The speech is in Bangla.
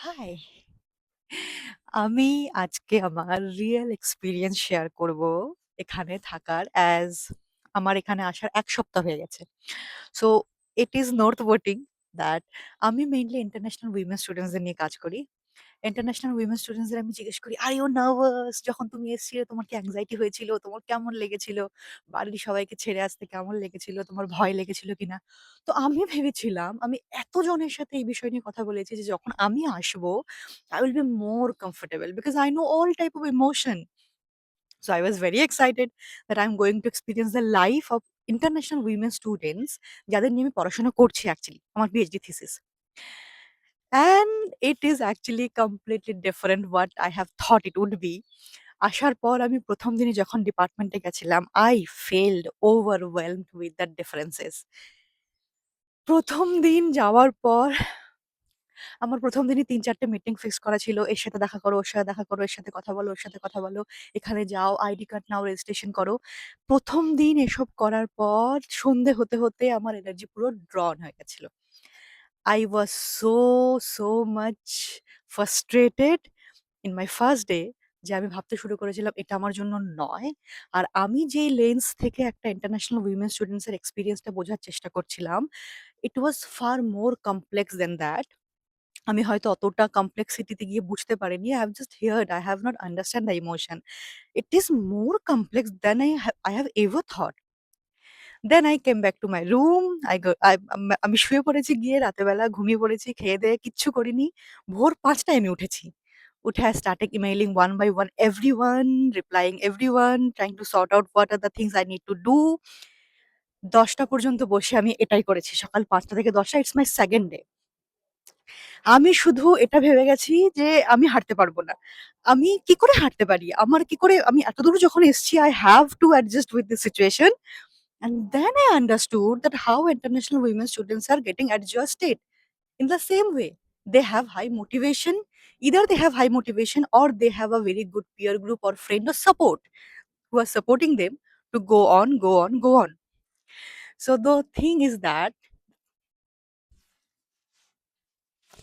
হাই! আমি আজকে আমার রিয়াল এক্সপেরিয়েন্স শেয়ার করব এখানে থাকার আমার এখানে আসার ১ সপ্তাহ হয়ে গেছে। So it is noteworthy that আমি মেইনলি ইন্টারন্যাশনাল উইমেন স্টুডেন্টস দের নিয়ে কাজ করি। ইন্টারন্যাশনাল উইমেন স্টুডেন্টস দের আমি জিজ্ঞেস করি, "আর ইউ নার্ভাস? যখন তুমি এসেছিলে তোমার কি অ্যাংজাইটি হয়েছিল? তোমার কেমন লেগেছিল? বাড়ির সবাইকে ছেড়ে আসতে কেমন লেগেছিল? তোমার ভয় লেগেছিল কিনা?" তো আমি ভেবেছিলাম আমি এতজনের সাথে এই বিষয় নিয়ে কথা বলেছি যে যখন আমি আসবো I will be more comfortable because I know all type of emotion. So I was very excited that I'm going to experience the life of international women students যাদের নিয়ে আমি পড়াশোনা করছি অ্যাকচুয়ালি আমার PhD thesis. And it is actually completely different what I have thought it would be. আসার পর আমি ১ম দিনে যখন ডিপার্টমেন্টে গেছিলাম, I felt overwhelmed with the differences. ১ম দিন যাওয়ার পর আমার ১ম দিনই ৩-৪ টে মিটিং ফিক্স করা ছিল। এর সাথে দেখা করো, ওর সাথে দেখা করো, এর সাথে কথা বলো, ওর সাথে কথা বলো। এখানে যাও, আইডি কার্ড নাও, রেজিস্ট্রেশন করো। ১ম দিন এসব করার পর সন্ধে হতে আমার এনার্জি পুরো ড্রন হয়ে গেছিল। I was so much frustrated in my first day যে আমি ভাবতে শুরু করেছিলাম এটা আমার জন্য নয়। আর আমি যেই লেন্স থেকে একটা ইন্টারন্যাশনাল উইমেন স্টুডেন্টস এর এক্সপেরিয়েন্সটা বোঝার চেষ্টা করছিলাম, it was far more complex than that. আমি হয়তো অতটা কমপ্লেক্সিটি তে গিয়ে বুঝতে পারিনি। I have just heard, I have not understand the emotion. It is more complex than I have ever thought. Then I came back to my room. I go আমি শুয়ে পড়েছি গিয়ে রাতের বেলা ঘুমিয়ে পড়েছি। খেয়ে-দেয়ে কিচ্ছু করিনি। ভোর ৫ টায় আমি উঠেছি। উঠে I started emailing one by one everyone, replying everyone, trying to sort out what are the things I need to do. ১০ টা পর্যন্ত বসে আমি এটাই করেছি। সকাল ৫ টা থেকে ১০ টা, it's my second day. আমি শুধু এটা ভেবে গেছি যে আমি হাঁটতে পারব না। আমি কি করে হাঁটতে পারি? আমার কি করে আমি এতদূর যখন এসছি I have to adjust with the situation. And then I understood that how international women students are getting adjusted in the same way. They have high motivation. Either they have high motivation or they have a very good peer group or friend or support who are supporting them to go on, go on, go on. So the thing is that